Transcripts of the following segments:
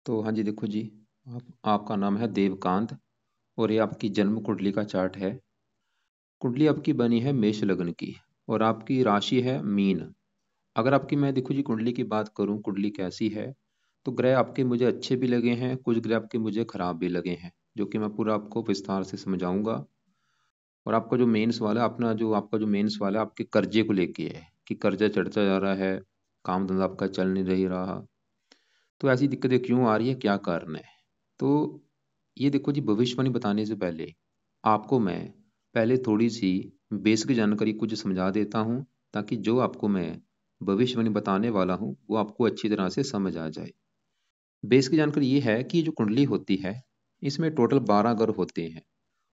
तो हाँ जी, देखो जी, आपका नाम है देवकांत और ये आपकी जन्म कुंडली का चार्ट है। कुंडली आपकी बनी है मेष लग्न की और आपकी राशि है मीन। अगर आपकी मैं देखो जी कुंडली की बात करूं, कुंडली कैसी है, तो ग्रह आपके मुझे अच्छे भी लगे हैं, कुछ ग्रह आपके मुझे खराब भी लगे हैं, जो कि मैं पूरा आपको विस्तार से समझाऊंगा। और आपका जो मेन सवाल है, अपना जो आपका जो मेन सवाल है आपके कर्जे को लेके है कि कर्जा चढ़ता जा रहा है, काम धंधा आपका चल नहीं रही रहा, तो ऐसी दिक्कतें क्यों आ रही है, क्या कारण है। तो ये देखो जी, भविष्यवाणी बताने से पहले आपको मैं पहले थोड़ी सी बेसिक जानकारी कुछ समझा देता हूँ, ताकि जो आपको मैं भविष्यवाणी बताने वाला हूँ वो आपको अच्छी तरह से समझ आ जाए। बेसिक जानकारी ये है कि जो कुंडली होती है, इसमें टोटल 12 ग्रह होते हैं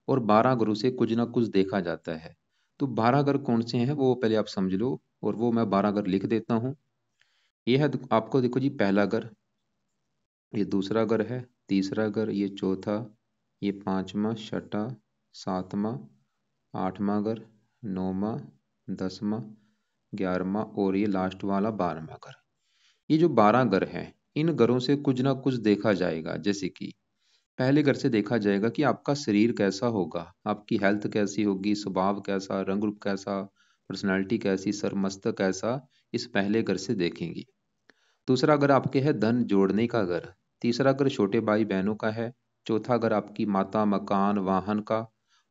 और 12 ग्रहों से कुछ ना कुछ देखा जाता है। तो 12 ग्रह कौन से हैं वो पहले आप समझ लो, और वो मैं 12 ग्रह लिख देता हूँ। ये है आपको देखो जी, पहला ग्रह, ये दूसरा घर है, तीसरा घर, ये चौथा, ये पांचवा, छठा, सातवां, आठवां घर, नौवां, दसवां, 11वां और ये लास्ट वाला 12वां घर। ये जो 12 घर हैं, इन घरों से कुछ ना कुछ देखा जाएगा। जैसे कि पहले घर से देखा जाएगा कि आपका शरीर कैसा होगा, आपकी हेल्थ कैसी होगी, स्वभाव कैसा, रंग रूप कैसा, पर्सनैलिटी कैसी, सर मस्तक कैसा, इस पहले घर से देखेंगे। दूसरा घर आपके है धन जोड़ने का घर। तीसरा घर छोटे भाई बहनों का है। चौथा घर आपकी माता, मकान, वाहन का।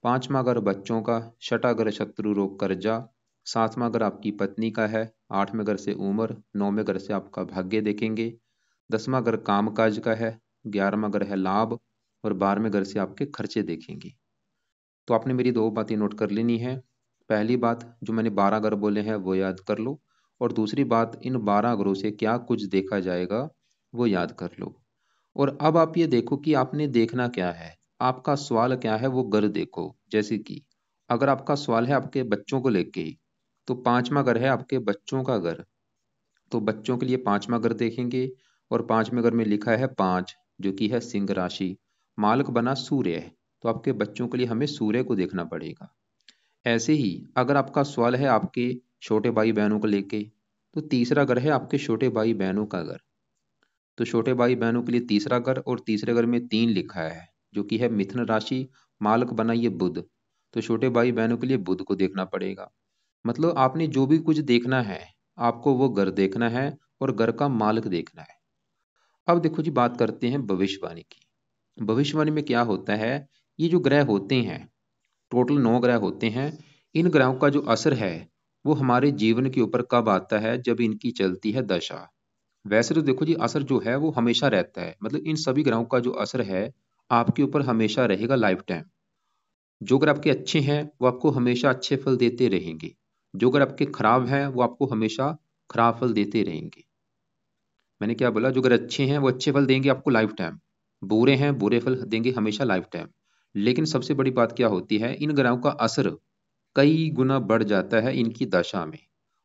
पांचवा घर बच्चों का। छठा घर शत्रु, रोग, कर्जा। सातवां घर आपकी पत्नी का है। आठवें घर से उम्र। नौवें घर से आपका भाग्य देखेंगे। 10वां घर काम काज का है। 11वां घर है लाभ। और 12वें घर से आपके खर्चे देखेंगे। तो आपने मेरी दो बातें नोट कर लेनी है। पहली बात, जो मैंने 12 ग्रह बोले हैं वो याद कर लो। और दूसरी बात, इन 12 ग्रहों से क्या कुछ देखा जाएगा वो याद कर लो। और अब आप ये देखो कि आपने देखना क्या है, आपका सवाल क्या है वो घर देखो। जैसे कि अगर आपका सवाल है आपके बच्चों को लेके, तो पांचवा घर है आपके बच्चों का घर। तो बच्चों के लिए पांचवा घर देखेंगे। और पांचवें घर में लिखा है 5, जो कि है सिंह राशि। मालक बना सूर्य है, तो आपके बच्चों के लिए हमें सूर्य को देखना पड़ेगा। ऐसे ही अगर आपका सवाल है आपके छोटे भाई बहनों को लेके, तो तीसरा घर है आपके छोटे भाई बहनों का घर। तो छोटे भाई बहनों के लिए तीसरा घर, और तीसरे घर में 3 लिखा है, जो कि है मिथुन राशि। मालक बना ये बुध। तो छोटे भाई बहनों के लिए बुध को देखना पड़ेगा। मतलब आपने जो भी कुछ देखना है, आपको वो घर देखना है और घर का मालिक देखना है। अब देखो जी, बात करते हैं भविष्यवाणी की। भविष्यवाणी में क्या होता है, ये जो ग्रह होते हैं, टोटल 9 ग्रह होते हैं। इन ग्रहों का जो असर है वो हमारे जीवन के ऊपर कब आता है, जब इनकी चलती है दशा। वैसे तो देखो जी, असर जो है वो हमेशा रहता है, मतलब इन सभी ग्रहों का जो असर है आपके ऊपर हमेशा रहेगा, लाइफ टाइम। जो ग्रह आपके अच्छे हैं वो आपको हमेशा अच्छे फल देते रहेंगे। जो ग्रह आपके खराब हैं वो आपको हमेशा खराब फल देते रहेंगे। मैंने क्या बोला, जो ग्रह अच्छे हैं वो अच्छे फल देंगे आपको लाइफ टाइम, बुरे हैं बुरे फल देंगे हमेशा लाइफ टाइम। लेकिन सबसे बड़ी बात क्या होती है, इन ग्रहों का असर कई गुना बढ़ जाता है इनकी दशा में।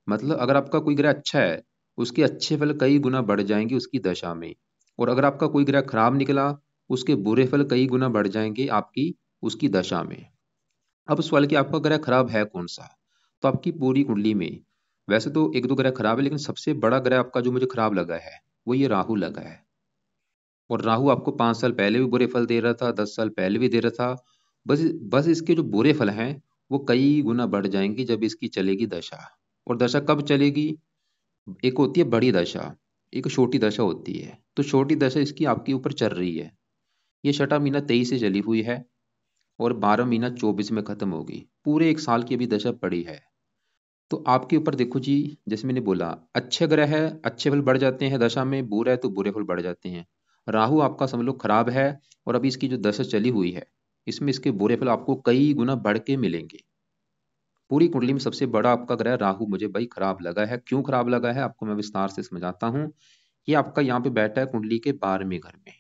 मतलब अगर आपका कोई ग्रह अच्छा है, उसके अच्छे फल कई गुना बढ़ जाएंगे उसकी दशा में। और अगर आपका कोई ग्रह खराब निकला, उसके बुरे फल कई गुना बढ़ जाएंगे आपकी उसकी दशा में। अब सवाल कि आपका ग्रह खराब है कौन सा। तो आपकी पूरी कुंडली में वैसे तो एक दो ग्रह खराब है, लेकिन सबसे बड़ा ग्रह आपका जो मुझे खराब लगा है वो ये राहु लगा है। और राहु आपको 5 साल पहले भी बुरे फल दे रहा था, 10 साल पहले भी दे रहा था। बस बस इसके जो बुरे फल हैं वो कई गुना बढ़ जाएंगे जब इसकी चलेगी दशा। और दशा कब चलेगी, एक होती है बड़ी दशा, एक छोटी दशा होती है। तो छोटी दशा इसकी आपके ऊपर चल रही है। ये छठा महीना 23 से चली हुई है और 12 महीना 24 में खत्म होगी। पूरे एक साल की अभी दशा पड़ी है। तो आपके ऊपर देखो जी, जैसे मैंने बोला, अच्छे ग्रह है अच्छे फल बढ़ जाते हैं दशा में, बुरा है तो बुरे फल बढ़ जाते हैं। राहु आपका समझ लो खराब है, और अभी इसकी जो दशा चली हुई है, इसमें इसके बुरे फल आपको कई गुना बढ़ के मिलेंगे। पूरी कुंडली में सबसे बड़ा आपका ग्रह राहु मुझे भाई खराब लगा है। क्यों खराब लगा है आपको मैं विस्तार से समझाता हूँ। ये आपका यहाँ पे बैठा है कुंडली के 12वें घर में।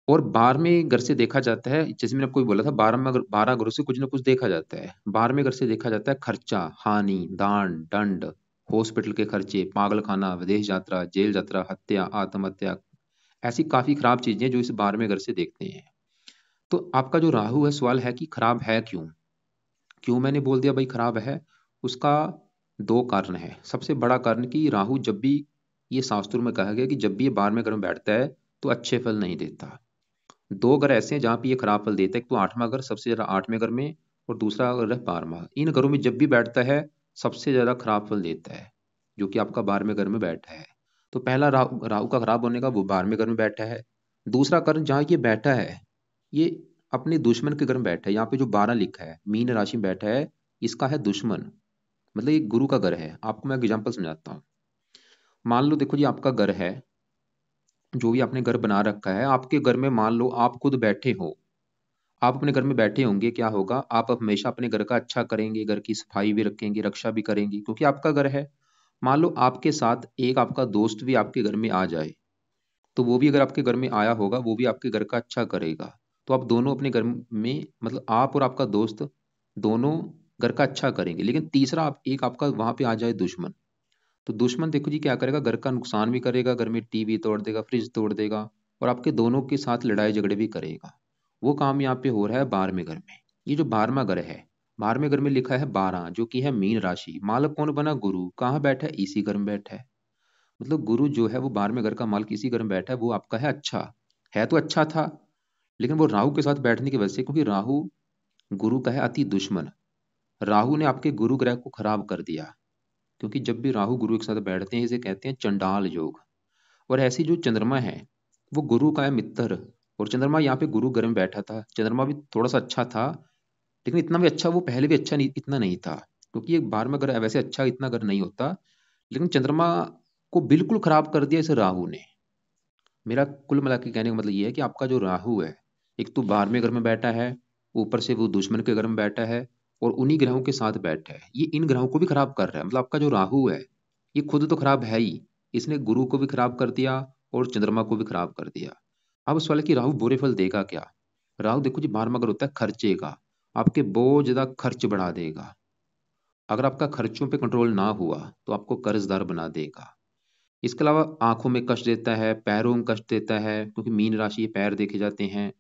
और 12वें घर से देखा जाता है, जैसे मैंने आपको भी बोला था, 12 घरों से कुछ ना कुछ देखा जाता है। 12वें घर से देखा जाता है खर्चा, हानि, दान, दंड, हॉस्पिटल के खर्चे, पागलखाना, विदेश यात्रा, जेल यात्रा, हत्या, आत्महत्या। ऐसी काफी खराब चीजें जो इस 12वें घर से देखते हैं। तो आपका जो राहु है, सवाल है कि खराब है क्यों। क्यों मैंने बोल दिया भाई खराब है, उसका दो कारण है। सबसे बड़ा कारण कि राहु जब भी ये शास्त्रों में कहा गया कि जब भी ये 12वें घर में बैठता है तो अच्छे फल नहीं देता। दो घर ऐसे हैं जहाँ पे ये खराब फल देता है, एक तो 8वां घर सबसे ज्यादा 8वें घर में, और दूसरा घर है 12वां। इन घरों में जब भी बैठता है सबसे ज्यादा खराब फल देता है, जो कि आपका 12वें घर में बैठा है। तो पहला राहु राहु का खराब होने का, वो 12वें घर में बैठा है। दूसरा कर्म जहाँ ये बैठा है, ये अपने दुश्मन के घर में बैठा है। यहाँ पे जो 12 लिखा है, मीन राशि में बैठा है, इसका है दुश्मन, मतलब ये गुरु का घर है। आपको मैं एग्जाम्पल समझाता हूँ। मान लो देखो जी, आपका घर है, जो भी आपने घर बना रखा है, आपके घर में मान लो आप खुद बैठे हो, आप अपने घर में बैठे होंगे, क्या होगा, आप हमेशा अपने घर का अच्छा करेंगे, घर की सफाई भी रखेंगे, रक्षा भी करेंगे, क्योंकि आपका घर है। मान लो आपके साथ एक आपका दोस्त भी आपके घर में आ जाए, तो वो भी अगर आपके घर में आया होगा, वो भी आपके घर का अच्छा करेगा। तो आप दोनों अपने घर में, मतलब आप और आपका दोस्त दोनों घर का अच्छा करेंगे। लेकिन तीसरा आप एक आपका वहां पे आ जाए दुश्मन, तो दुश्मन देखो जी क्या करेगा, घर का नुकसान भी करेगा, घर में टीवी तोड़ देगा, फ्रिज तोड़ देगा, और आपके दोनों के साथ लड़ाई झगड़े भी करेगा। वो काम यहाँ पे हो रहा है 12वें घर में। ये जो 12वां घर है, 12वें घर में लिखा है 12, जो कि है मीन राशि। मालक कौन बना, गुरु। कहाँ बैठा है, इसी घर में बैठा है। मतलब गुरु जो है वो 12वें घर का मालक इसी घर में बैठा है, वो आपका है अच्छा। है तो अच्छा था, लेकिन वो राहु के साथ बैठने की वजह से, क्योंकि राहु गुरु का है अति दुश्मन, राहु ने आपके गुरु ग्रह को खराब कर दिया। क्योंकि जब भी राहु गुरु के साथ बैठते हैं, इसे कहते हैं चंडाल योग। और ऐसी जो चंद्रमा है, वो गुरु का है मित्र, और चंद्रमा यहाँ पे गुरु घर में बैठा था। चंद्रमा भी थोड़ा सा अच्छा था, लेकिन इतना भी अच्छा, वो पहले भी अच्छा नहीं, इतना नहीं था, क्योंकि एक बार में अगर वैसे अच्छा इतना अगर नहीं होता। लेकिन चंद्रमा को बिल्कुल खराब कर दिया इस राहु ने। मेरा कुल मिला के कहने का मतलब ये है कि आपका जो राहु है, एक तो 12वें घर में बैठा है, ऊपर से वो दुश्मन के घर में बैठा है, और उन्हीं ग्रहों के साथ बैठा है। ये इन ग्रहों को भी खराब कर रहा है। मतलब आपका जो राहु है, ये खुद तो खराब है ही, इसने गुरु को भी खराब कर दिया और चंद्रमा को भी खराब कर दिया। अब सवाल है कि राहु बुरे फल देगा क्या। राहु देखो जी, 12वां घर होता है खर्चे का, आपके बहुत ज्यादा खर्च बढ़ा देगा। अगर आपका खर्चों पे कंट्रोल ना हुआ तो आपको कर्जदार बना देगा। इसके अलावा आंखों में कष्ट देता है, पैरों में कष्ट देता है, क्योंकि मीन राशि पैर देखे जाते हैं।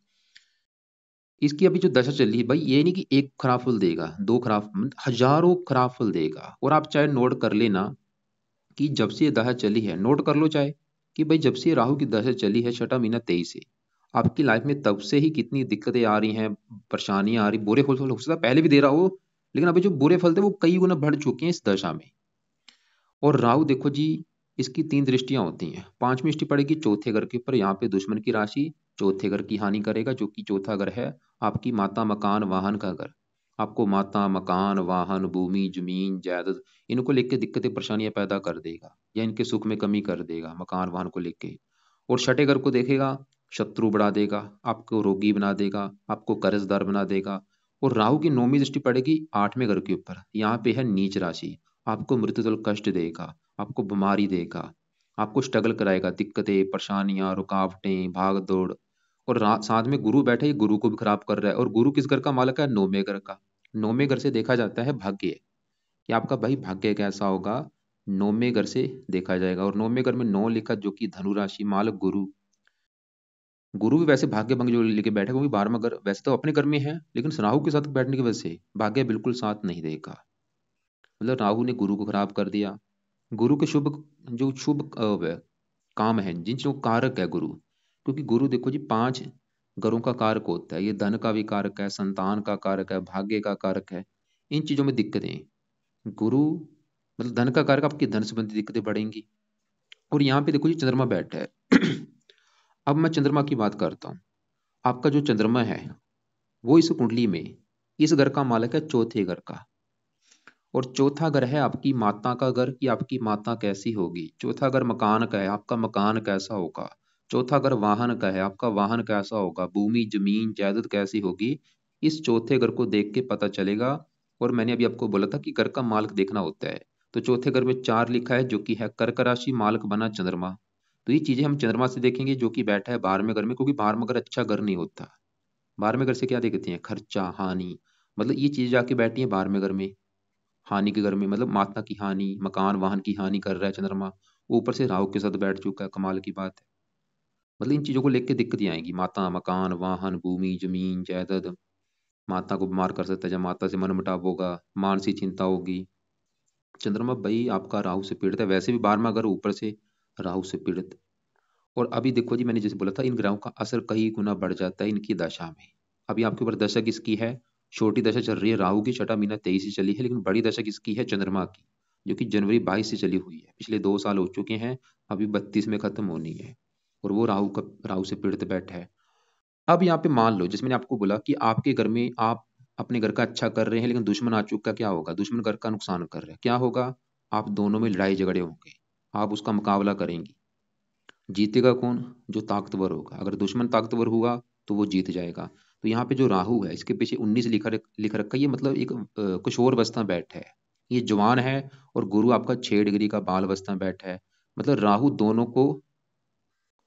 इसकी अभी जो दशा चल रही है भाई, ये नहीं कि एक खराब फल देगा, दो खराब, हजारों खराब फल देगा। और आप चाहे नोट कर लेना कि जब से ये दशा चली है, नोट कर लो चाहे, कि भाई जब से ये राहु की दशा चली है, छठा महीना 23 से, आपकी लाइफ में तब से ही कितनी दिक्कतें आ रही हैं, परेशानियां आ रही, बुरे फल हो सकता है पहले भी दे रहा हो, लेकिन अभी जो बुरे फल थे वो कई गुना बढ़ चुके हैं इस दशा में। और राहु देखो जी, इसकी 3 दृष्टियां होती हैं। 5वीं दृष्टि पड़ेगी चौथे घर के ऊपर, यहाँ पे दुश्मन की राशि चौथे घर की हानि करेगा, जो कि चौथा घर है आपकी माता मकान वाहन का घर। आपको माता मकान वाहन भूमि जमीन जायदाद, इनको लेके दिक्कतें परेशानियां पैदा कर देगा, या इनके सुख में कमी कर देगा मकान वाहन को लेके। और छठे घर को देखेगा, शत्रु बढ़ा देगा, आपको रोगी बना देगा, आपको कर्जदार बना देगा। और राहु की 9वीं दृष्टि पड़ेगी 8वें घर के ऊपर, यहाँ पे है नीच राशि। आपको मृत्यु तुल्य कष्ट देगा, आपको बीमारी देगा, आपको स्ट्रगल कराएगा, दिक्कतें परेशानियां रुकावटें भाग दौड़। और साथ में गुरु बैठे, ये गुरु को भी खराब कर रहा है। और गुरु किस घर का मालक है, 9वें घर का। 9वें घर से देखा जाता है भाग्य, कि आपका भाई भाग्य कैसा होगा, 9वें घर से देखा जाएगा। और 9वें घर में 9 लिखा, जो कि धनु राशि, मालक गुरु। गुरु भी वैसे भाग्य भंग जो लेके बैठे, क्योंकि 12वां घर वैसे तो अपने घर में है, लेकिन राहु के साथ बैठने की वजह से भाग्य बिल्कुल साथ नहीं देगा। मतलब राहु ने गुरु को खराब कर दिया। गुरु के शुभ, जो शुभ काम है, जिन चीजों का कारक है गुरु, क्योंकि गुरु देखो जी 5 घरों का कारक होता है। ये धन का भी कारक है, संतान का कारक है, भाग्य का कारक है। इन चीजों में दिक्कतें, गुरु मतलब धन का कारक, आपकी धन संबंधी दिक्कतें बढ़ेंगी। और यहाँ पे देखो जी चंद्रमा बैठा है। अब मैं चंद्रमा की बात करता हूँ। आपका जो चंद्रमा है, वो इस कुंडली में इस घर का मालक है चौथे घर का। और चौथा घर है आपकी माता का घर, कि आपकी माता कैसी होगी। चौथा घर मकान का है, आपका मकान कैसा होगा। चौथा घर वाहन का है, आपका वाहन कैसा होगा, भूमि जमीन जायदाद कैसी होगी। इस चौथे घर को देख के पता चलेगा। और मैंने अभी आपको बोला था कि घर का मालिक देखना होता है। तो चौथे घर में 4 लिखा है, जो कि है कर्क राशि, मालिक बना चंद्रमा। तो ये चीजें हम चंद्रमा से देखेंगे, जो कि बैठा है 12वें घर में, क्योंकि 12वां घर अच्छा घर नहीं होता। 12वें घर से क्या देखते हैं, खर्चा हानि। मतलब ये चीज जाके बैठी है 12वें घर में, हानि के घर में, मतलब माता की हानि, मकान वाहन की हानि कर रहा है चंद्रमा। ऊपर से राहु के साथ बैठ चुका है, कमाल की बात है। मतलब इन चीजों को लेके दिक्कतें आएंगी, माता मकान वाहन भूमि जमीन जायदाद। माता को बीमार कर सकता है, जब माता से मनमुटाव होगा, मानसिक चिंता होगी। चंद्रमा भाई आपका राहु से पीड़ित है, वैसे भी 12वां घर ऊपर से राहु से पीड़ित। और अभी देखो जी, मैंने जैसे बोला था, इन ग्रहों का असर कई गुना बढ़ जाता है इनकी दशा में। अभी आपके ऊपर दशा किसकी है? छोटी दशा चल रही है राहु की, छठा महीना 23 से चली है, लेकिन बड़ी दशा किसकी है? चंद्रमा की, जो कि जनवरी 22 से चली हुई है। पिछले 2 साल हो चुके हैं, अभी 32 में खत्म होनी है, और वो राहु से पीड़ित बैठा है। अब यहाँ पे मान लो, जैसे मैंने आपको बोला कि आपके घर में आप अपने घर का अच्छा कर रहे हैं, लेकिन दुश्मन आ चुका, क्या होगा? दुश्मन घर का नुकसान कर रहे हैं, क्या होगा? आप दोनों में लड़ाई झगड़े होंगे, आप उसका मुकाबला करेंगी। जीतेगा कौन? जो ताकतवर होगा। अगर दुश्मन ताकतवर हुआ तो वो जीत जाएगा। तो यहाँ पे जो राहु है, इसके पीछे 19 लिख रखा है, ये मतलब एक कुछ और अवस्था में बैठा है, ये जवान है। और गुरु आपका 6 डिग्री का बाल अवस्था में बैठा है। मतलब राहु दोनों को,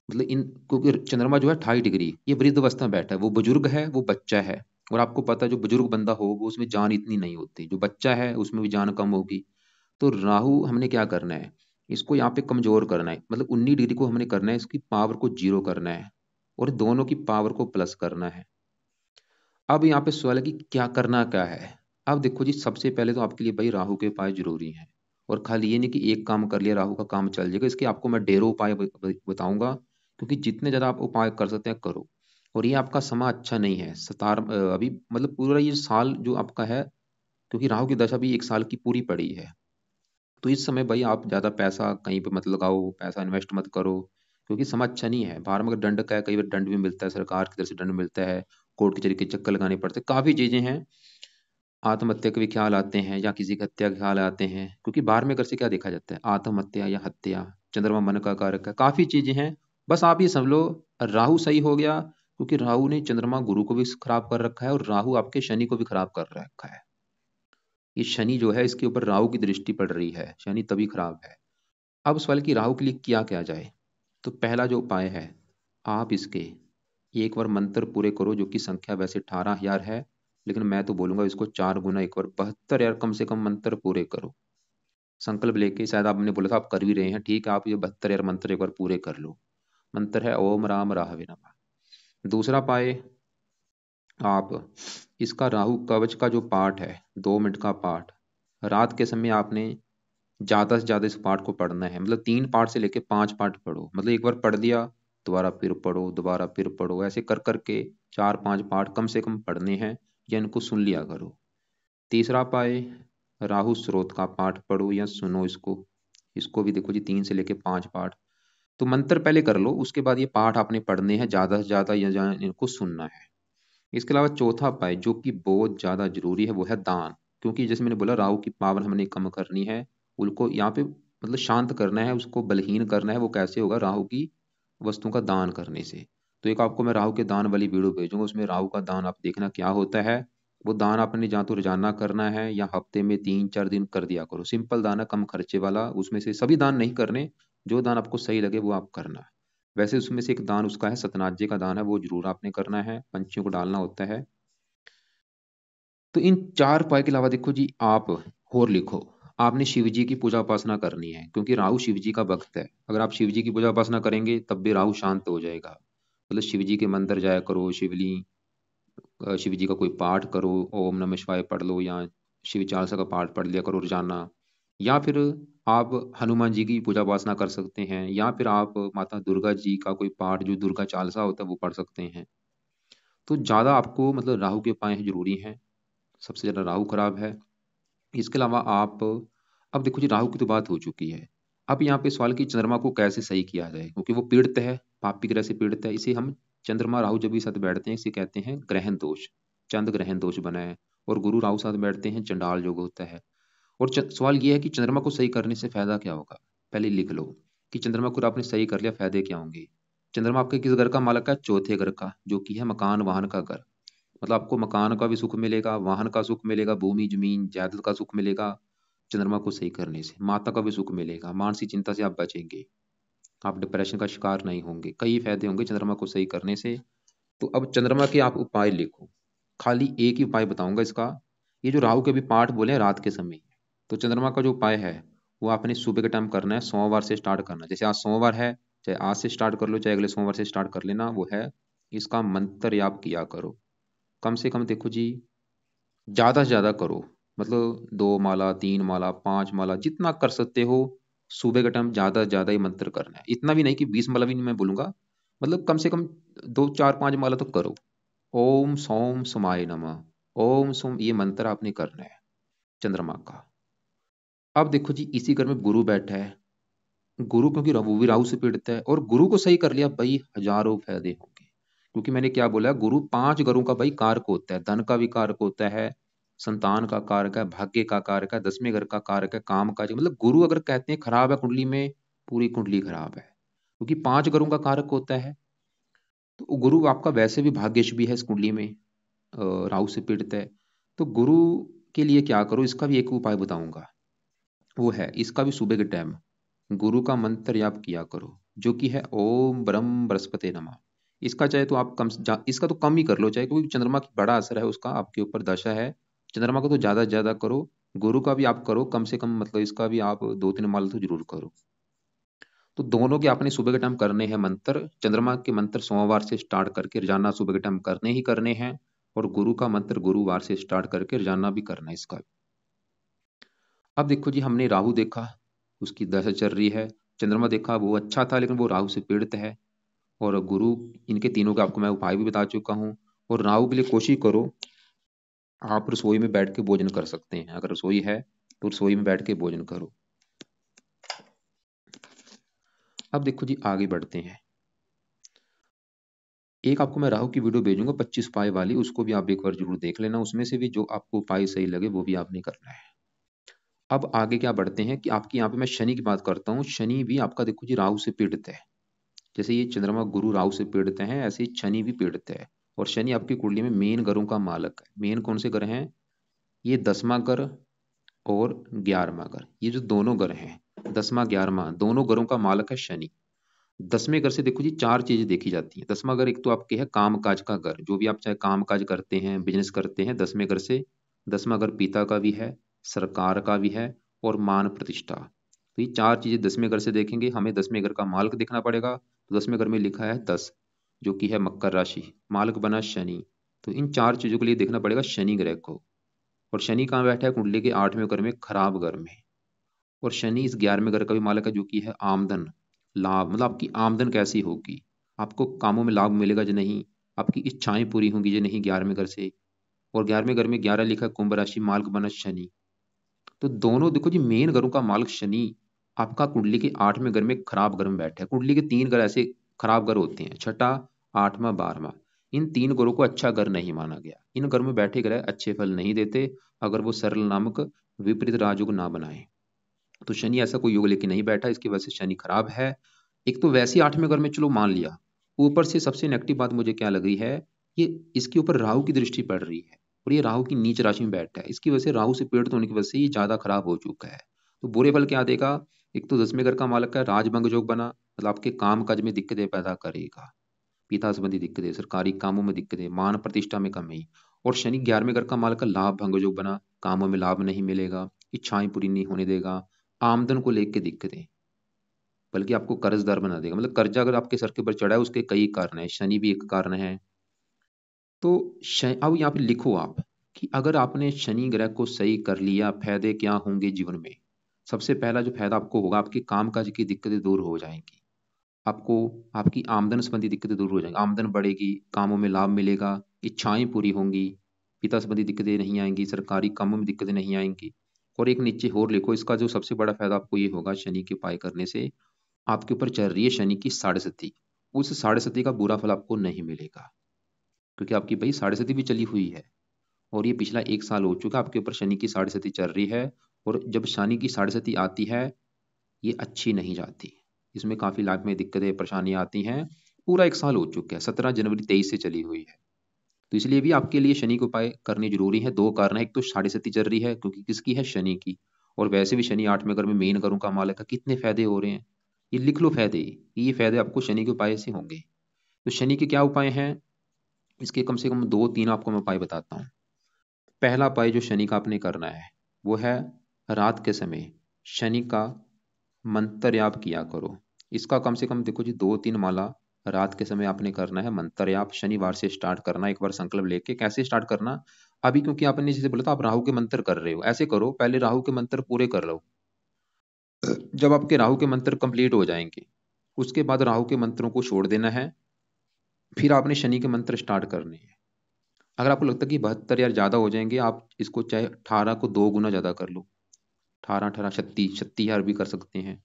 मतलब इन, क्योंकि चंद्रमा जो है 28 डिग्री, ये वृद्ध अवस्था में बैठा है, वो बुजुर्ग है, वो बच्चा है। और आपको पता है जो बुजुर्ग बंदा हो वो उसमें जान इतनी नहीं होती, जो बच्चा है उसमें भी जान कम होगी। तो राहु हमने क्या करना है? इसको यहाँ पे कमजोर करना है, मतलब 19 डिग्री को हमने करना है, इसकी पावर को जीरो करना है, और दोनों की पावर को प्लस करना है। अब यहाँ पे सवाल है कि क्या करना क्या है। अब देखो जी, सबसे पहले तो आपके लिए भाई राहु के उपाय जरूरी हैं। और खाली ये नहीं कि एक काम कर लिया राहु का काम चल जाएगा, इसके आपको मैं ढेरों उपाय बताऊंगा। क्योंकि जितने ज्यादा आप उपाय कर सकते हैं करो। और ये आपका समय अच्छा नहीं है, अभी मतलब पूरा ये साल जो आपका है, क्योंकि राहु की दशा भी 1 साल की पूरी पड़ी है। तो इस समय भाई आप ज़्यादा पैसा कहीं पे मत लगाओ, पैसा इन्वेस्ट मत करो, क्योंकि समय अच्छा नहीं है। बाहर में अगर दंड का है, कई बार दंड भी मिलता है, सरकार की तरफ से दंड मिलता है, कोर्ट के जरिए चक्कर लगाने पड़ते हैं, काफ़ी चीज़ें हैं। आत्महत्या के भी ख्याल आते हैं, या किसी की हत्या के ख्याल आते हैं, क्योंकि बाहर में अगर से क्या देखा जाता है, आत्महत्या या हत्या, चंद्रमा मन का कारक है, काफ़ी चीज़ें हैं। बस आप ये समझ लो, राहु सही हो गया, क्योंकि राहु ने चंद्रमा गुरु को भी खराब कर रखा है, और राहु आपके शनि को भी खराब कर रखा है। ये शनि जो है, इसके ऊपर राहु की दृष्टि पड़ रही है, शनि तभी खराब है। अब सवाल कि राहु के लिए किया क्या जाए। तो पहला जो उपाय है, आप इसके एक बार मंत्र पूरे करो, जो कि संख्या वैसे 18,000 है, लेकिन मैं तो बोलूंगा इसको 4 गुना, एक बार 72,000 कम से कम मंत्र पूरे करो। संकल्प लेके, शायद आपने बोला था आप कर भी रहे हैं, ठीक है, आप ये 72,000 मंत्र एक बार पूरे कर लो। मंत्र है ओम राम राहवे नमः। दूसरा उपाय, आप इसका राहु कवच का जो पाठ है, 2 मिनट का पाठ, रात के समय आपने ज्यादा से ज्यादा इस पाठ को पढ़ना है। मतलब 3 पाठ से लेके 5 पाठ पढ़ो, मतलब एक बार पढ़ दिया, दोबारा फिर पढ़ो, दोबारा फिर पढ़ो, ऐसे कर करके 4-5 पाठ कम से कम पढ़ने हैं, या इनको सुन लिया करो। तीसरा पाए, राहु स्रोत का पाठ पढ़ो या सुनो इसको। इसको भी देखो जी, 3 से लेके 5 पाठ। तो मंत्र पहले कर लो, उसके बाद ये पाठ आपने पढ़ने हैं ज्यादा से ज्यादा, या इनको सुनना है। इसके अलावा चौथा उपाय, जो कि बहुत ज्यादा जरूरी है, वो है दान। क्योंकि जैसे मैंने बोला, राहु की पावर हमने कम करनी है, उनको यहाँ पे मतलब शांत करना है, उसको बलहीन करना है। वो कैसे होगा? राहु की वस्तुओं का दान करने से। तो एक आपको मैं राहु के दान वाली वीडियो भेजूंगा, उसमें राहु का दान आप देखना क्या होता है। वो दान आपने जहाँ तो रोजाना करना है, या हफ्ते में 3-4 दिन कर दिया करो। सिंपल दान है, कम खर्चे वाला। उसमें से सभी दान नहीं करने, जो दान आपको सही लगे वो आप करना है। वैसे उसमें से एक दान उसका है, सतनाज्य का दान है, वो जरूर आपने करना है, पंछियों को डालना होता है। तो इन 4 उपाय के अलावा देखो जी, आप और लिखो, आपने शिव जी की पूजा उपासना करनी है, क्योंकि राहु शिव जी का भक्त है। अगर आप शिव जी की पूजा उपासना करेंगे तब भी राहु शांत हो जाएगा। मतलब शिव जी के मंदिर जाया करो, शिव जी का कोई पाठ करो, ओम नमः शिवाय पढ़ लो, या शिव चालीसा का पाठ पढ़ लिया करो रोजाना। या फिर आप हनुमान जी की पूजा उपासना कर सकते हैं, या फिर आप माता दुर्गा जी का कोई पाठ, जो दुर्गा चालीसा होता है, वो पढ़ सकते हैं। तो ज्यादा आपको मतलब राहु के उपाय जरूरी हैं, सबसे ज्यादा राहु खराब है। इसके अलावा आप, अब देखो जी, राहु की तो बात हो चुकी है। अब यहाँ पे सवाल कि चंद्रमा को कैसे सही किया जाए, क्योंकि वो पीड़ित है, पापी ग्रह से पीड़ित है। इसे हम, चंद्रमा राहु जब भी साथ बैठते हैं, इसे कहते हैं ग्रहण दोष। चंद्र ग्रहण दोष बना है। और गुरु राहु साथ बैठते हैं, चंडाल योग होता है। और सवाल ये है कि चंद्रमा को सही करने से फायदा क्या होगा। पहले लिख लो कि चंद्रमा को आपने सही कर लिया, फायदे क्या होंगे। चंद्रमा आपके किस घर का मालक है? चौथे घर का, जो कि है मकान वाहन का घर। मतलब आपको मकान का भी सुख मिलेगा, वाहन का सुख मिलेगा, भूमि जमीन जायदाद का सुख मिलेगा चंद्रमा को सही करने से। माता का भी सुख मिलेगा, मानसिक चिंता से आप बचेंगे, आप डिप्रेशन का शिकार नहीं होंगे, कई फायदे होंगे चंद्रमा को सही करने से। तो अब चंद्रमा के आप उपाय लिखो, खाली एक ही उपाय बताऊंगा इसका। ये जो राहु के भी पाठ बोले हैं रात के समय, तो चंद्रमा का जो उपाय है वो आपने सुबह के टाइम करना है, सोमवार से स्टार्ट करना है। जैसे आज सोमवार है, चाहे आज से स्टार्ट कर लो, चाहे अगले सोमवार से स्टार्ट कर लेना। वो है, इसका मंत्र आप किया करो, कम से कम देखो जी, ज्यादा से ज्यादा करो। मतलब 2 माला, 3 माला, 5 माला, जितना कर सकते हो सुबह के टाइम ज़्यादा से ज़्यादा ये मंत्र करना है। इतना भी नहीं कि 20 माला भी नहीं मैं बोलूँगा, मतलब कम से कम 2 4 5 माला तो करो। ओम सौम समाय नमः, ओम सोम, ये मंत्र आपने करना है चंद्रमा का। अब देखो जी, इसी घर में गुरु बैठा है। गुरु क्योंकि वो भी राहु से पीड़ित है, और गुरु को सही कर लिया भाई, हजारों फायदे होंगे। क्योंकि मैंने क्या बोला, गुरु 5 घरों का भाई कारक होता है। धन का भी कारक होता है, संतान का कारक है, भाग्य का कारक है, 10वें घर का कारक है, काम का। मतलब गुरु अगर कहते हैं खराब है कुंडली में, पूरी कुंडली खराब है, क्योंकि 5 घरों का कारक होता है। तो गुरु आपका वैसे भी भाग्यश भी है इस कुंडली में, राहु से पीड़ित है। तो गुरु के लिए क्या करो, इसका भी एक उपाय बताऊंगा। वो है, इसका भी सुबह के टाइम गुरु का मंत्र याद किया करो, जो कि है ओम ब्रह्म बृहस्पति नमः। इसका चाहे तो आप इसका तो कम ही कर लो, चाहे, क्योंकि चंद्रमा की बड़ा असर है उसका, आपके ऊपर दशा है। चंद्रमा को तो ज्यादा से ज्यादा करो, गुरु का भी आप करो कम से कम, मतलब इसका भी आप 2 3 माला तो जरूर करो। तो दोनों के आपने सुबह के टाइम करने हैं मंत्र। चंद्रमा के मंत्र सोमवार से स्टार्ट करके रोजाना सुबह के टाइम करने ही करने हैं, और गुरु का मंत्र गुरुवार से स्टार्ट करके रोजाना भी करना है इसका। अब देखो जी, हमने राहु देखा, उसकी दशा चल रही है। चंद्रमा देखा, वो अच्छा था लेकिन वो राहु से पीड़ित है। और गुरु, इनके तीनों का आपको मैं उपाय भी बता चुका हूँ। और राहु के लिए कोशिश करो, आप रसोई में बैठ के भोजन कर सकते हैं। अगर रसोई है तो रसोई में बैठ के भोजन करो। अब देखो जी, आगे बढ़ते हैं। एक आपको मैं राहु की वीडियो भेजूंगा 25 उपाय वाली, उसको भी आप एक बार जरूर देख लेना। उसमें से भी जो आपको उपाय सही लगे वो भी आपने करना है। अब आगे क्या बढ़ते हैं कि आपकी यहाँ पे मैं शनि की बात करता हूँ। शनि भी आपका देखो जी राहु से पीड़ित है। जैसे ये चंद्रमा गुरु राहु से पीड़ित हैं, ऐसे ही शनि भी पीड़ित है। और शनि आपकी कुंडली में मेन ग्रहों का मालक है। मेन कौन से ग्रह हैं? ये 10वां ग्रह और 11वां ग्रह, ये जो दोनों ग्रह हैं, 10वां 11वां, दोनों ग्रहों का मालक है शनि। 10वें घर से देखो जी 4 चीजें देखी जाती हैं। 10वां घर एक तो आपके है काम काज का घर, जो भी आप चाहे काम काज करते हैं, बिजनेस करते हैं, 10वें घर से। 10वां घर पिता का भी है, सरकार का भी है, और मान प्रतिष्ठा। तो ये 4 चीजें 10वें घर से देखेंगे। हमें 10वें घर का मालक देखना पड़ेगा। तो 10वें घर में लिखा है 10, जो कि है मकर राशि, मालक बना शनि। तो इन 4 चीजों के लिए देखना पड़ेगा शनि ग्रह को। और शनि कहाँ बैठा है? कुंडली के 8वें घर में, खराब घर में। और शनि इस 11वें घर का भी मालक है, जो कि है आमदन, लाभ। मतलब आपकी आमदन कैसी होगी, आपको कामों में लाभ मिलेगा या नहीं, आपकी इच्छाएं पूरी होंगी या नहीं 11वें घर से। और 11वें घर में 11 लिखा है कुंभ राशि, मालक बना शनि। तो दोनों देखो जी, मेन घरों का मालक शनि आपका कुंडली के 8वें घर में खराब घर में बैठा है। कुंडली के 3 घर ऐसे खराब घर होते हैं, छठा, 8वां, 12वां। इन 3 घरों को अच्छा घर नहीं माना गया। इन घर में बैठे ग्रह अच्छे फल नहीं देते, अगर वो सरल नामक विपरीत राजयोग ना बनाए। तो शनि ऐसा कोई योग लेके नहीं बैठा, इसकी वजह से शनि खराब है। एक तो वैसे ही 8वें घर में चलो मान लिया, ऊपर से सबसे नेगेटिव बात मुझे क्या लग रही है, ये इसके ऊपर राहु की दृष्टि पड़ रही है। और ये राहु की नीच राशि में बैठा है, इसकी वजह से राहु से पीड़ित होने की वजह से ये ज्यादा खराब हो चुका है। तो बुरे फल क्या देगा? एक तो 10वें घर का मालक है, राजभंग योग बना, मतलब आपके काम काज में दिक्कतें पैदा करेगा, पिता संबंधी दिक्कतें, सरकारी कामों में दिक्कतें, मान प्रतिष्ठा में कमी। और शनि 11वें घर का मालक है, लाभ भंग योग बना, कामों में लाभ नहीं मिलेगा, इच्छाएं पूरी नहीं होने देगा, आमदन को लेके दिक्कतें, बल्कि आपको कर्जदार बना देगा। मतलब कर्जा अगर आपके सर के ऊपर चढ़ा है, उसके कई कारण है, शनि भी एक कारण है। तो अब यहाँ पे लिखो आप कि अगर आपने शनि ग्रह को सही कर लिया, फायदे क्या होंगे जीवन में। सबसे पहला जो फायदा आपको होगा, आपकी कामकाज की दिक्कतें दूर हो जाएंगी। आपको आपकी आमदन संबंधी दिक्कतें दूर हो जाएंगी, आमदन बढ़ेगी, कामों में लाभ मिलेगा, इच्छाएं पूरी होंगी, पिता संबंधी दिक्कतें नहीं आएंगी, सरकारी कामों में दिक्कतें नहीं आएंगी। और एक नीचे और लिखो, इसका जो सबसे बड़ा फायदा आपको ये होगा शनि के उपाय करने से, आपके ऊपर चल रही है शनि की साढ़े सती, उस साढ़े सती का बुरा फल आपको नहीं मिलेगा। क्योंकि आपकी भाई साढ़े सती भी चली हुई है, और ये पिछला 1 साल हो चुका आपके ऊपर शनि की साढ़े सती चल रही है। और जब शनि की साढ़े सती आती है, ये अच्छी नहीं जाती, इसमें काफी लाख में दिक्कतें परेशानियां आती हैं। पूरा 1 साल हो चुका है, 17 जनवरी 23 से चली हुई है। तो इसलिए भी आपके लिए शनि के उपाय करने जरूरी है। 2 कारण है, एक तो साढ़े सती चल रही है, क्योंकि किसकी है? शनि की। और वैसे भी शनि 8वें घर में मेन घरों का मालक है, कितने फायदे हो रहे हैं, ये लिख लो फायदे, ये फायदे आपको शनि के उपाय से होंगे। तो शनि के क्या उपाय हैं? इसके कम से कम 2 3 आपको मैं उपाय बताता हूँ। पहला उपाय जो शनि का आपने करना है, वो है रात के समय शनि का मंत्र याप किया करो। इसका कम से कम देखो जी 2 3 माला रात के समय आपने करना है मंत्र याप। शनिवार से स्टार्ट करना, एक बार संकल्प लेके। कैसे स्टार्ट करना? अभी क्योंकि आपने जैसे बोला था आप राहु के मंत्र कर रहे हो, ऐसे करो, पहले राहु के मंत्र पूरे कर लो। जब आपके राहु के मंत्र कंप्लीट हो जाएंगे, उसके बाद राहु के मंत्रों को छोड़ देना है, फिर आपने शनि के मंत्र स्टार्ट करने हैं। अगर आपको लगता है कि 72 या ज़्यादा हो जाएंगे, आप इसको चाहे 18 को 2 गुना ज़्यादा कर लो, 18 18 36 36 हजार भी कर सकते हैं।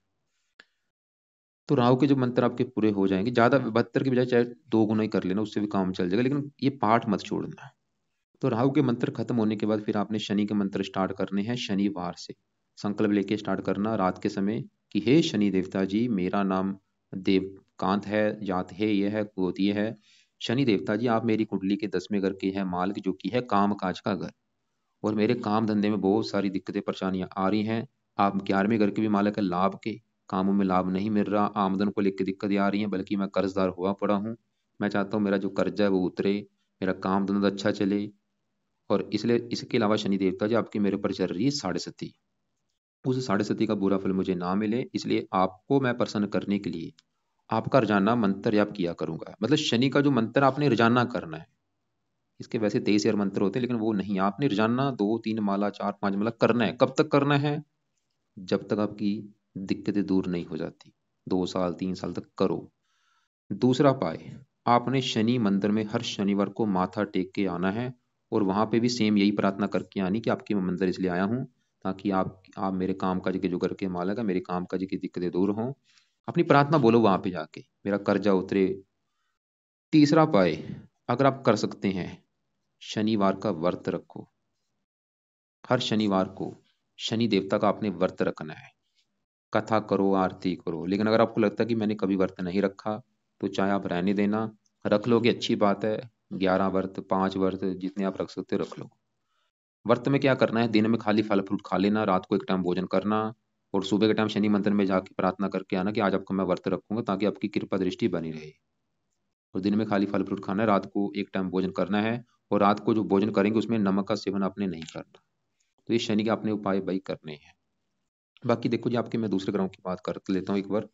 तो राहु के जो मंत्र आपके पूरे हो जाएंगे, ज़्यादा 72 की बजाय चाहे 2 गुना ही कर लेना, उससे भी काम चल जाएगा, लेकिन ये पाठ मत छोड़ना। तो राहु के मंत्र खत्म होने के बाद फिर आपने शनि के मंत्र स्टार्ट करने हैं शनिवार से। संकल्प लेके स्टार्ट करना रात के समय कि हे शनि देवता जी, मेरा नाम देवकांत है, जात है ये है, गोत्र ये है। शनि देवता जी, आप मेरी कुंडली के 10वें घर के हैं मालिक, जो कि है काम काज का घर, और मेरे काम धंधे में बहुत सारी दिक्कतें परेशानियां आ रही हैं। आप 11वें घर के भी मालिक है लाभ के, कामों में लाभ नहीं मिल रहा, आमदन को लेकर दिक्कतें आ रही हैं, बल्कि मैं कर्जदार हुआ पड़ा हूँ। मैं चाहता हूँ मेरा जो कर्जा है वो उतरे, मेरा काम धंधा अच्छा चले। और इसलिए इसके अलावा शनि देवता जी, आपकी मेरे ऊपर चल रही है 6.5, उस 6.5 का बुरा फल मुझे ना मिले, इसलिए आपको मैं प्रसन्न करने के लिए आपका रोजाना मंत्र जाप किया करूंगा। मतलब शनि का जो मंत्र आपने रोजाना करना है। इसके वैसे 23 हजार मंत्र होते हैं, लेकिन वो नहीं, आपने रोजाना 2 3 माला 4 5 माला करना है। कब तक करना है? जब तक आपकी दिक्कतें दूर नहीं हो जाती। 2 साल 3 साल तक करो। दूसरा पाए, आपने शनि मंदिर में हर शनिवार को माथा टेक के आना है, और वहां पे भी सेम यही प्रार्थना करके आनी कि आपकी मैं मंदिर इसलिए आया हूँ ताकि आप मेरे काम काज के जो घर के मालक है, मेरे काम काज की दिक्कतें दूर हों। अपनी प्रार्थना बोलो वहां पे जाके, मेरा कर्जा उतरे। तीसरा पाए, अगर आप कर सकते हैं, शनिवार का व्रत रखो। हर शनिवार को शनि देवता का आपने व्रत रखना है। कथा करो, आरती करो, लेकिन अगर आपको लगता है कि मैंने कभी व्रत नहीं रखा, तो चाहे आप रहने देना। रख लोगे अच्छी बात है, 11 व्रत 5 व्रत जितने आप रख सकते हो रख लो। व्रत में क्या करना है, दिन में खाली फल फ्रूट खा लेना, रात को एक टाइम भोजन करना, और सुबह के टाइम शनि मंदिर में जाके प्रार्थना करके आना कि आज आपको मैं व्रत रखूंगा ताकि आपकी कृपा दृष्टि बनी रहे। और दिन में खाली फल फ्रूट खाना है, रात को एक टाइम भोजन करना है, और रात को जो भोजन करेंगे उसमें नमक का सेवन आपने नहीं करना। तो ये शनि के आपने उपाय भाई करने हैं। बाकी देखो जी, आपके मैं दूसरे ग्रहों की बात कर लेता हूँ एक बार।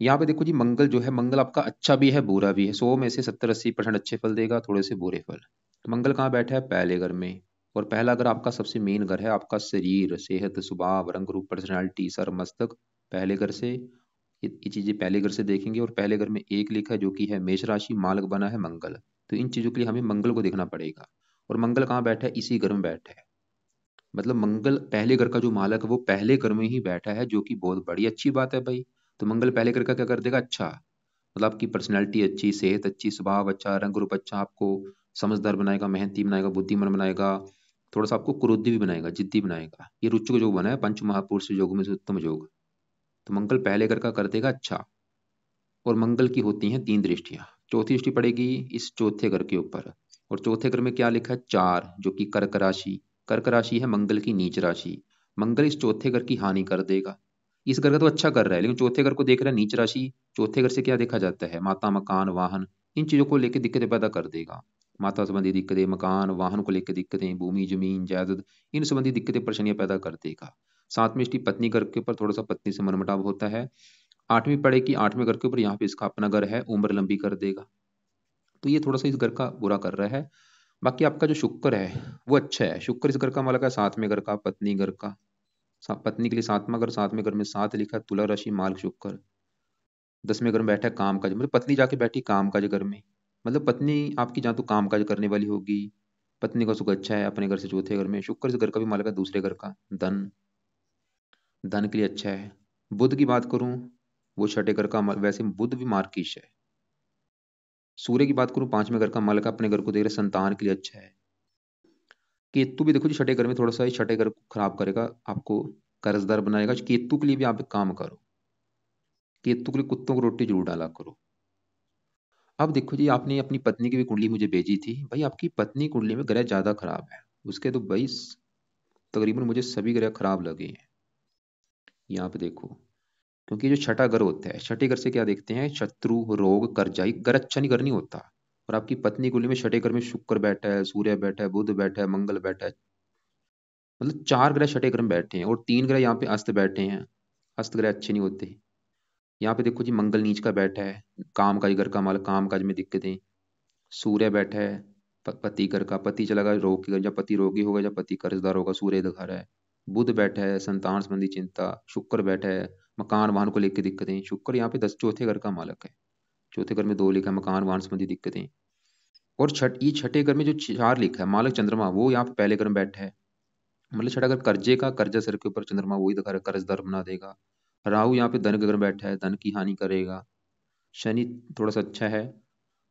यहाँ पे देखो जी, मंगल जो है, मंगल आपका अच्छा भी है बुरा भी है। 100 में से 70 80% अच्छे फल देगा, थोड़े से बुरे फल। तो मंगल कहाँ बैठा है? पहले घर में। और पहला घर आपका सबसे मेन घर है, आपका शरीर, सेहत, स्वभाव, रंग रूप, पर्सनैलिटी, सर मस्तक। पहले घर से ये चीजें पहले घर से देखेंगे। और पहले घर में एक लिखा है जो कि है मेष राशि, मालक बना है मंगल। तो इन चीजों के लिए हमें मंगल को देखना पड़ेगा। और मंगल कहाँ बैठा है? इसी घर में बैठा है। मतलब मंगल पहले घर का जो मालक है वो पहले घर में ही बैठा है, जो कि बहुत बड़ी अच्छी बात है भाई। तो मंगल पहले घर का क्या कर देगा? अच्छा। मतलब आपकी पर्सनैलिटी अच्छी, सेहत अच्छी, स्वभाव अच्छा, रंग रूप अच्छा, आपको समझदार बनाएगा, मेहनती बनाएगा, बुद्धिमान बनाएगा, थोड़ा सा आपको क्रोधी भी बनाएगा, जिद्दी बनाएगा। ये रुचक योग बना है पंच महापुरुष योग में से उत्तम योग। तो मंगल पहले घर का कर देगा अच्छा। और मंगल की होती हैं 3 दृष्टियां। चौथी दृष्टि पड़ेगी इस चौथे घर के ऊपर। और चौथे घर में क्या लिखा है? 4, जो कि कर्क राशि। कर्क राशि है मंगल की नीच राशि। मंगल इस चौथे घर की हानि कर देगा। इस घर का तो अच्छा कर रहा है, लेकिन चौथे घर को देख रहा है नीच राशि। चौथे घर से क्या देखा जाता है? माता, मकान, वाहन। इन चीजों को लेकर दिक्कतें पैदा कर देगा। माता संबंधी दिक्कतें, मकान वाहन को लेकर दिक्कतें, भूमि जमीन जायदाद, इन संबंधी दिक्कतें परेशानियां पैदा कर देगा। साथ में इसकी पत्नी घर के ऊपर थोड़ा सा पत्नी से मनमुटाव होता है। 8वीं पड़े कि 8वें घर के ऊपर, यहाँ पे इसका अपना घर है, उम्र लंबी कर देगा। तो ये थोड़ा सा इस घर का बुरा कर रहा है। बाकी आपका जो शुक्र है वो अच्छा है। शुक्र इस घर का मालक है 7वें घर का, पत्नी घर का। पत्नी के लिए 7वां घर, 7वें घर में 7 लिखा है, तुला राशि, माल शुक्र। 10वें घर में बैठा है काम काज, मतलब पत्नी जाके बैठी काम काज घर में। मतलब पत्नी आपकी जहाँ तो काम काज करने वाली होगी। पत्नी का सुख अच्छा है अपने घर से चौथे घर में। शुक्र इस घर का भी मालक है दूसरे घर का। धन, धन के लिए अच्छा है। बुध की बात करूं, वो छठे घर का वैसे बुध भी मार्किश है। सूर्य की बात करूं, 5वें घर का मालक अपने घर को देख रहे, संतान के लिए अच्छा है। केतु भी देखो जी, छठे घर में थोड़ा सा ही छठे घर को खराब करेगा, आपको कर्जदार बनाएगा। केतु के लिए भी आप एक काम करो, केतु के लिए कुत्तों को रोटी जरूर डाला करो। अब देखो जी, आपने अपनी पत्नी की भी कुंडली मुझे भेजी थी भाई। आपकी पत्नी कुंडली में ग्रह ज्यादा खराब है। उसके तो भाई तकरीबन मुझे सभी ग्रह खराब लगे हैं। यहाँ पे देखो, क्योंकि जो छठा घर होता है, छठे घर से क्या देखते हैं? शत्रु, रोग, कर्जाई। घर अच्छा नहीं, घर नहीं होता। और आपकी पत्नी कुंडली में छठे घर में शुक्र बैठा है, सूर्य बैठा है, बुध बैठा है, मंगल बैठा है। मतलब 4 ग्रह छठे ग्रह में बैठे हैं, और 3 ग्रह यहाँ पे अस्त बैठे हैं। अस्त ग्रह अच्छे नहीं होते। यहाँ पे देखो जी, मंगल नीच का बैठा है, काम काज घर का माल, काम काज में दिक्कतें। सूर्य बैठा है पति घर का, पति चला गया रोग की घर, जब पति रोगी होगा, जब पति कर्जदार होगा, सूर्य दिखा रहा है। बुध बैठा है संतान संबंधी चिंता, शुक्र बैठा है मकान वाहन को लेकर दिक्कतें, शुक्र यहाँ पे 10 चौथे घर का मालक है, चौथे घर में 2 लिखा है मकान वाहन संबंधी दिक्कतें। और छठे घर में जो 4 लिखा है मालक चंद्रमा, वो यहाँ पे पहले घर में बैठा है, मतलब छठा घर कर्जे का, कर्जा सिर के ऊपर, चंद्रमा वही घर कर्जदार बना देगा। राहु यहाँ पे धन के घर में बैठा है, धन की हानि करेगा। शनि थोड़ा सा अच्छा है,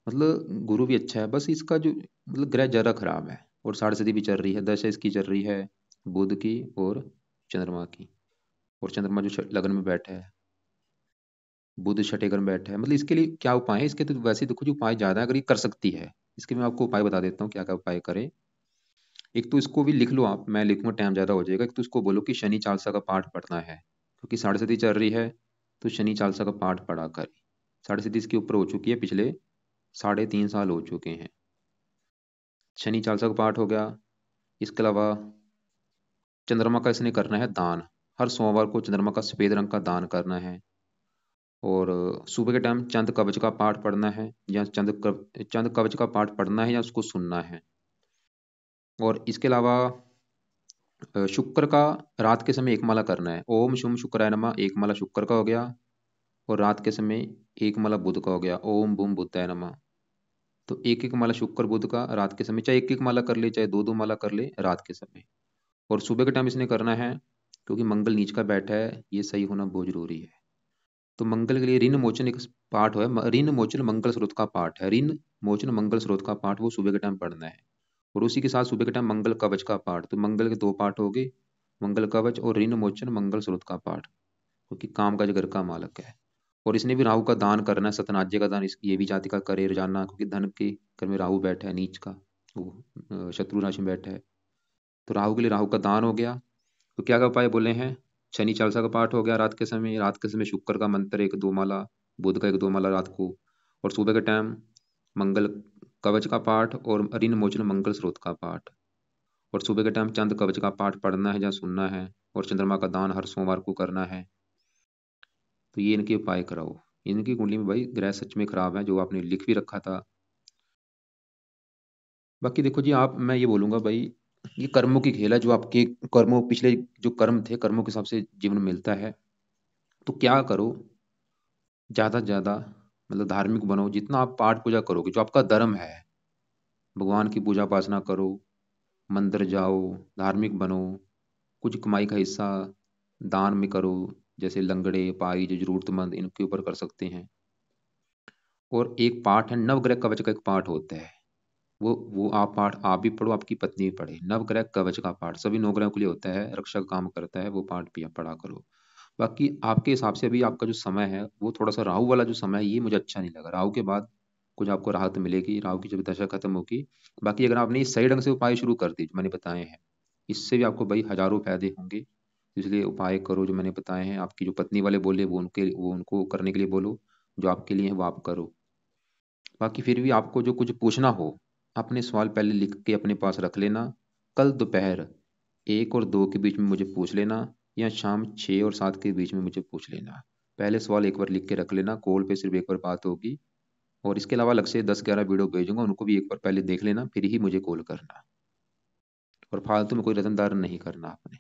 मतलब गुरु भी अच्छा है, बस इसका जो मतलब ग्रह जरा खराब है। और साढ़े सदी भी चल रही है, दशा इसकी चल रही है बुध की और चंद्रमा की। और चंद्रमा जो लग्न में बैठा है, बुध छठे घर में बैठा है, मतलब इसके लिए क्या उपाय है? इसके तो वैसे देखो जो उपाय ज्यादा है, अगर ये कर सकती है, इसके मैं आपको उपाय बता देता हूँ क्या क्या उपाय करें। एक तो इसको भी लिख लो आप, मैं लिखूंगा टाइम ज्यादा हो जाएगा। एक तो इसको बोलो कि शनि चालीसा का पाठ पढ़ना है, क्योंकि साढ़े सती चल रही है, तो शनि चालीसा का पाठ पढ़ा कर। साढ़े सती इसके ऊपर हो चुकी है, पिछले 3.5 साल हो चुके हैं। शनि चालीसा का पाठ हो गया। इसके अलावा चंद्रमा का इसने करना है दान, हर सोमवार को चंद्रमा का सफेद रंग का दान करना है। और सुबह के टाइम चंद कवच का पाठ पढ़ना है, या चंद कवच का पाठ पढ़ना है या उसको सुनना है। और इसके अलावा शुक्र का रात के समय एक माला करना है, ओम शुम शुक्राय नमः, एक माला शुक्र का हो गया। और रात के समय एक माला बुध का हो गया, ओम बुम बुद्धाय नमः। तो एक एक माला शुक्र बुध का रात के समय, चाहे एक एक माला कर ले चाहे दो दो माला कर ले रात के समय। और सुबह के टाइम इसने करना है, क्योंकि मंगल नीच का बैठा है, ये सही होना बहुत जरूरी है। तो मंगल के लिए ऋण मोचन एक पाठ है, ऋण मोचन मंगल स्रोत का पाठ है, ऋण मोचन मंगल स्रोत का पाठ वो सुबह के टाइम पढ़ना है। और उसी के साथ सुबह के टाइम मंगल कवच का पाठ, तो मंगल के 2 पाठ हो गए, मंगल कवच और ऋण मोचन मंगल स्रोत का पाठ, क्योंकि काम का जो घर का मालक है। और इसने भी राहु का दान करना है, सतनाज्य का दान इसकी ये भी जाति का करे रोजाना, क्योंकि धन के घर में राहु बैठा है नीच का, वो शत्रु राशि में बैठा है। तो राहु के लिए राहु का दान हो गया। तो क्या क्या उपाय बोले हैं? शनि चालीसा का पाठ हो गया रात के समय, रात के समय शुक्र का मंत्र 1-2 माला, बुध का 1-2 माला रात को। और सुबह के टाइम मंगल कवच का पाठ और ऋण मोचन मंगल स्रोत का पाठ। और सुबह के टाइम चंद कवच का पाठ पढ़ना है या सुनना है। और चंद्रमा का दान हर सोमवार को करना है। तो ये इनके उपाय कराओ। इनकी कुंडली में भाई ग्रह सच में खराब है, जो आपने लिख भी रखा था। बाकी देखो जी, आप मैं ये बोलूंगा भाई, ये कर्मों की खेल है, जो आपके कर्मों पिछले जो कर्म थे, कर्मों के हिसाब से जीवन मिलता है। तो क्या करो, ज्यादा से ज्यादा मतलब धार्मिक बनो, जितना आप पाठ पूजा करोगे, जो आपका धर्म है, भगवान की पूजा उपासना करो, मंदिर जाओ, धार्मिक बनो। कुछ कमाई का हिस्सा दान में करो, जैसे लंगड़े पाई जो जरूरतमंद, इनके ऊपर कर सकते हैं। और एक पाठ है नवग्रह कवच का, एक पाठ होता है, वो आप पाठ आप भी पढ़ो, आपकी पत्नी भी पढ़े। नवग्रह कवच का पाठ सभी 9 ग्रहों के लिए होता है, रक्षा का काम करता है, वो पाठ भी आप पढ़ा करो। बाकी आपके हिसाब से अभी आपका जो समय है, वो थोड़ा सा राहु वाला जो समय है, ये मुझे अच्छा नहीं लगा। राहु के बाद कुछ आपको राहत मिलेगी, राहु की जब दशा खत्म होगी। बाकी अगर आपने ये सही ढंग से उपाय शुरू कर दिए जो मैंने बताए हैं, इससे भी आपको भाई हजारों फायदे होंगे। इसलिए उपाय करो जो मैंने बताए हैं। आपकी जो पत्नी वाले बोले वो उनको करने के लिए बोलो, जो आपके लिए है वो आप करो। बाकी फिर भी आपको जो कुछ पूछना हो, अपने सवाल पहले लिख के अपने पास रख लेना। कल दोपहर 1 और 2 के बीच में मुझे पूछ लेना, या शाम 6 और 7 के बीच में मुझे पूछ लेना। पहले सवाल एक बार लिख के रख लेना, कॉल पे सिर्फ एक बार बात होगी। और इसके अलावा अलग से 10-11 वीडियो भेजूंगा, उनको भी एक बार पहले देख लेना, फिर ही मुझे कॉल करना। और फालतू में कोई रतनदार नहीं करना आपने।